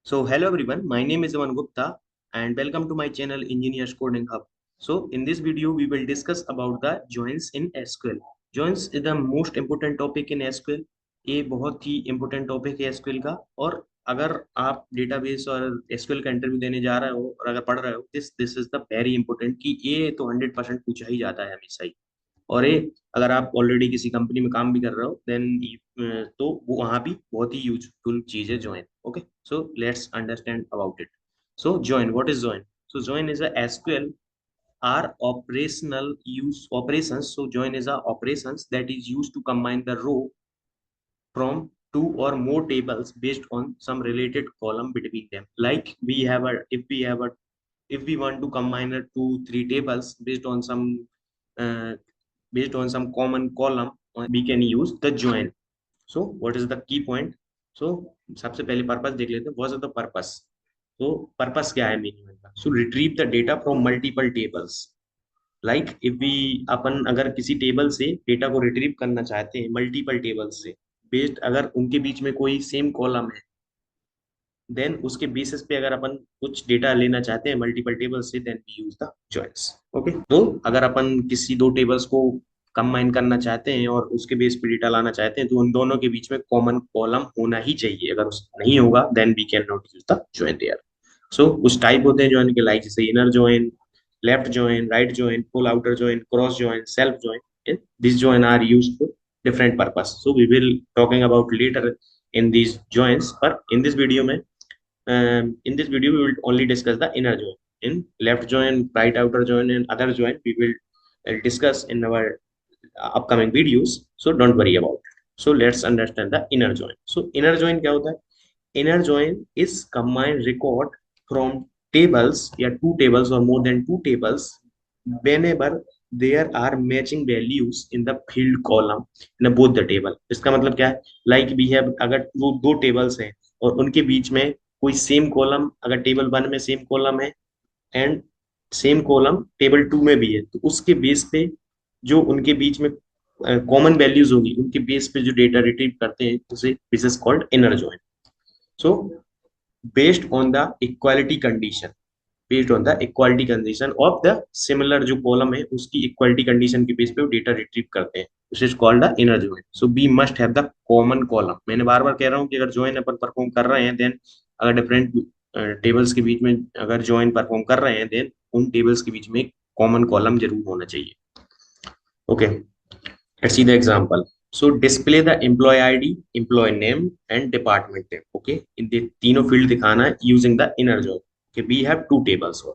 So hello everyone, my name is Aman Gupta and welcome to my channel Engineers Coding Hub. So in this video we will discuss about the joins in SQL. Joins is the most important topic in SQL. ये बहुत ही important topic है SQL का। और अगर आप database और SQL का interview देने जा रहे हो और अगर पढ़ रहे हो this is the very important कि ये तो 100% पूछा ही जाता है हमेशा ही। और ये अगर आप ऑलरेडी किसी कंपनी में काम भी कर रहे हो देन तो वो वहाँ भी बहुत ही यूजफुल चीज है join. Okay, so let's understand about it. So join, what is join? So join is a SQL are operational use operations. So join is a operations that is used to combine the row from two or more tables based on some related column between them. Like we have a if we want to combine a two three tables uh, based on some common column, we can use the join. So what is the key point? So सबसे पहले purpose देख लेते हैं, what is the purpose. तो purpose क्या है meaning का? So retrieve the data from multiple tables. Like if we अपन अगर किसी टेबल से डेटा को रिट्रीव करना चाहते हैं मल्टीपल टेबल से, बेस्ड अगर उनके बीच में कोई सेम कॉलम है, देन उसके बेसिस पे अगर अपन कुछ डेटा लेना चाहते हैं मल्टीपल टेबल से, then we use the joins. Okay, तो अगर अपन किसी दो टेबल्स को कंबाइन करना चाहते हैं और उसके बेस पे डेटा लाना चाहते हैं तो उन दोनों के बीच में कॉमन कॉलम होना ही चाहिए। अगर उस नहीं होगा then we can not use the join there. So कुछ टाइप होते हैं जॉइन के, लाइक जैसे inner join, left join, right join, full outer join, cross join, self join. This join are used for different purpose, so we will talking about later in these joins. But in this video we will only discuss the inner join. In left join, right outer join and other join we will discuss in our upcoming videos, so don't worry about it. So let's understand the inner join. So inner join क्या होता है? Inner join is combined record from tables या two tables or more than two tables whenever there are matching values in the field column in both the table. इसका मतलब क्या है? Like we have, अगर वो दो टेबल्स हैं और उनके बीच में कोई सेम कॉलम, अगर टेबल वन में सेम कॉलम है and same column table two में भी है, तो उसके बेस पे जो उनके बीच में कॉमन वैल्यूज होगी उनके बेस पे जो डेटा रिट्रीव करते हैं उसे this is called inner join. So based on the equality condition, based on the equality condition of the similar जो कॉलम है उसकी इक्वालिटी कंडीशन के बेस पे वो डेटा रिट्रीव करते हैं, this is called the inner join. So we must have the common column. मैंने बार बार कह रहा हूँ कि अगर जॉइन अपन परफॉर्म कर रहे हैं देन अगर डिफरेंट टेबल्स के बीच में अगर जॉइन परफॉर्म कर रहे हैं देन उन टेबल्स के बीच में एक कॉमन कॉलम जरूर होना चाहिए। Okay, let's see the example. So display the employee ID, employee name and department name. Okay, in the तीनों field दिखाना है using the inner join. Okay, we have two tables or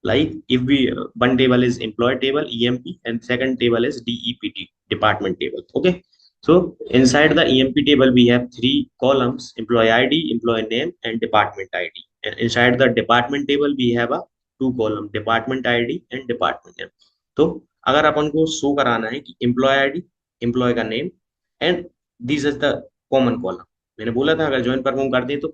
like if we one table is employee table EMP and second table is DEPT department table. Okay, so inside the EMP table we have three columns: employee ID, employee name and department ID. And inside the department table we have a two column: department ID and department name. तो अगर अपन को show कराना है कि employ ID, employ का name and this is the common column. मैंने बोला था अगर ज्वाइन परफॉर्म करते हैं तो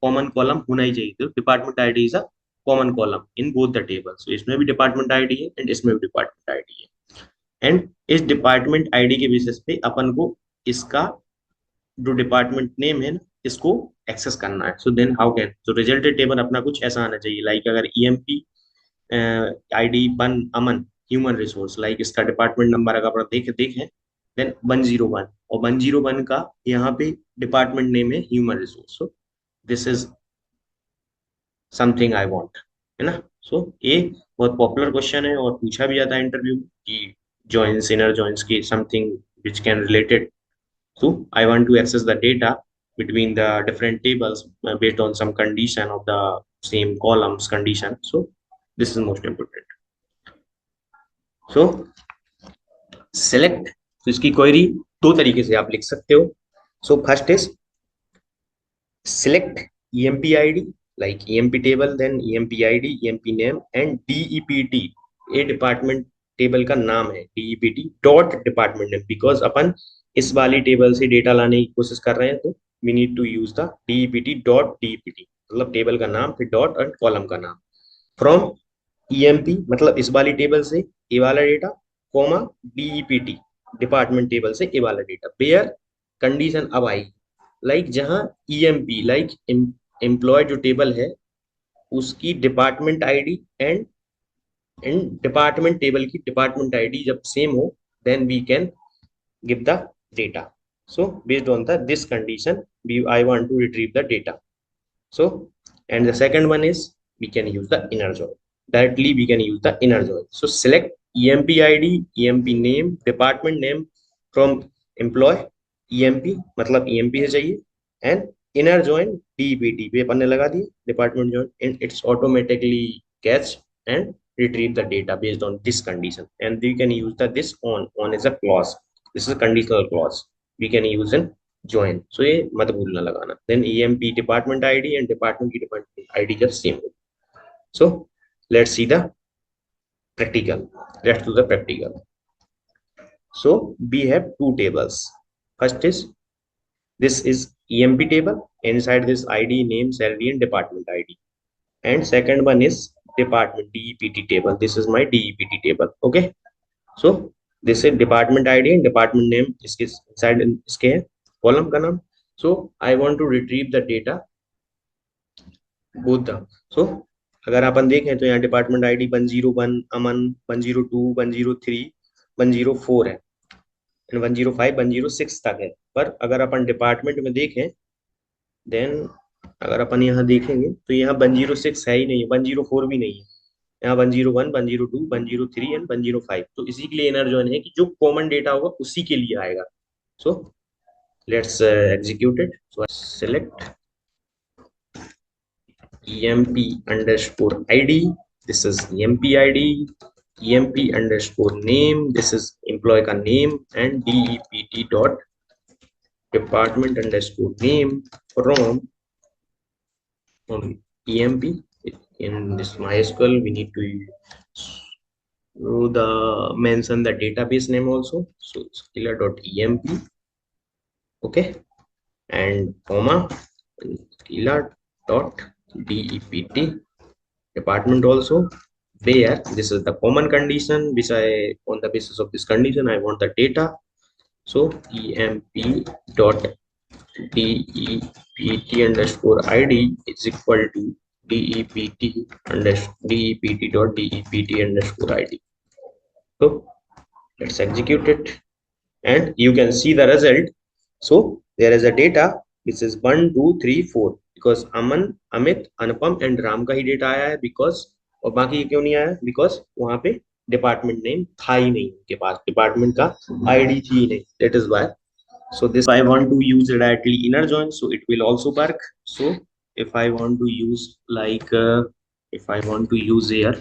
कॉमन कॉलम होना ही चाहिए। तो department ID is a common column in both the tables. इसमें भी डिपार्टमेंट आईडी है एंड इसमें भी डिपार्टमेंट आईडी है। एंड इस डिपार्टमेंट आईडी के बेसिस पे अपन को इसका जो डिपार्टमेंट नेम है ना इसको एक्सेस करना है। So then how can, so resulted table अपना कुछ ऐसा आना चाहिए, लाइक अगर EMP ID one Aman human resource, like इसका डिपार्टमेंट नंबर अगर आप देखें देन 101 और 101 का यहाँ पे डिपार्टमेंट नेम है human resource. So this is something I want, है ना। सो ये बहुत पॉपुलर क्वेश्चन है और पूछा भी जाता है इंटरव्यू में कि जॉइंस इनर जॉइंस की something which can related. so I want to access the data between the different tables based on some condition of the same columns condition. So this is most important. So select, तो इसकी query दो तरीके से आप लिख सकते हो। So first is select EMP ID like EMP table, then EMP ID, EMP name and DEPT, ये डिपार्टमेंट टेबल का नाम है, DEPT dot department name, because अपन इस वाली टेबल से डेटा लाने की कोशिश कर रहे हैं तो we need to use the DEPT dot DEPT, मतलब टेबल का नाम फिर डॉट और कॉलम का नाम, फ्रॉम EMP मतलब इस वाली टेबल से ए वाला data, comma DEPT department table से ए वाला डेटा, वेयर कंडीशन अब आई लाइक जहां EMP लाइक एम्प्लॉय जो टेबल है उसकी department ID and in department table की डिपार्टमेंट आईडी जब सेम हो, then we can give the data. So based on the this condition, I want to retrieve the data. So, and the second one is we can use the inner join. Directly we can use the inner join. So select emp id, emp name, department name from employee emp, मतलब emp है चाहिए, and inner join dpt पे अपन ने लगा दिए department join, and it's automatically catch and retrieve the data based on this condition. And we can use the this on is a clause, this is a conditional clause we can use in join. So ये मत भूलना लगाना. Then emp department id and department की department id जब same हो. So let's see the practical. Let's do the practical. So we have two tables. First is this is emp table. Inside this id, name, salary and department id. And second one is department dept table. This is my dept table. Okay. So this is department id and department name इसके inside इसके है column का नाम. So I want to retrieve the data both the. So अगर अपन देखें तो यहाँ department ID 101 अमन, 102, 103, 104 है, एंड 105, 106 तक है. पर अगर अपन डिपार्टमेंट में देखें, देन अगर अपन यहाँ देखेंगे तो यहाँ 106 है ही नहीं, 104 भी नहीं है. यहाँ 101, 102, 103 एंड 105. तो इसी के लिए इनर जॉइन है कि जो कॉमन डेटा होगा उसी के लिए आएगा. So let's execute it. So select emp underscore id, this is emp id, emp underscore name, this is employee का name, and dept dot department underscore name from emp. In this MySQL we need to mention the database name also, so scalar dot emp. Okay, and comma scalar dot dept department also, where this is the common condition which I, on the basis of this condition I want the data. So emp dot dept underscore id is equal to dept dot dept underscore id. So let's execute it and you can see the result. So there is a data which is 1 2 3 4 because Aman, Amit, Anupam and Ram का ही data आया है. Because, और बाकी क्यों नहीं आया? Because वहां पे डिपार्टमेंट नेम था ही नहीं, उनके पास डिपार्टमेंट का आईडी थी ही नहीं. That is why. So this I want to use directly inner join, so it will also work. So if I want to use like if I want to use here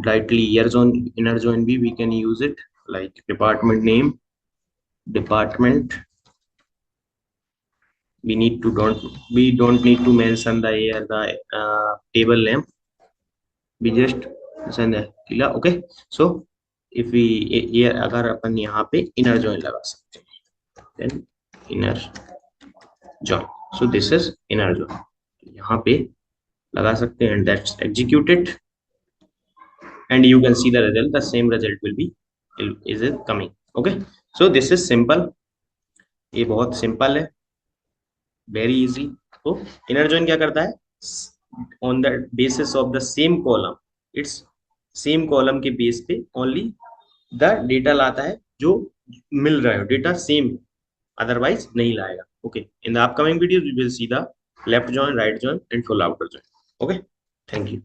directly inner join b, we can use it like department name, department. We don't need to mention the here the table name. We just send the okay. So if we here अगर अपन यहाँ पे inner join लगा सकते हैं, then inner join. So this is inner join. यहाँ पे लगा सकते हैं and that's executed and you can see the result. The same result will be is it coming. Okay. So this is simple. ये बहुत simple है, very easy. तो inner join क्या करता है? On the basis of the same column, it's same column के base पे only the data लाता है जो मिल रहा है, डेटा सेम है, otherwise नहीं लाएगा. Okay, in the upcoming videos we will see the left join, right join and full outer join. Okay, thank you.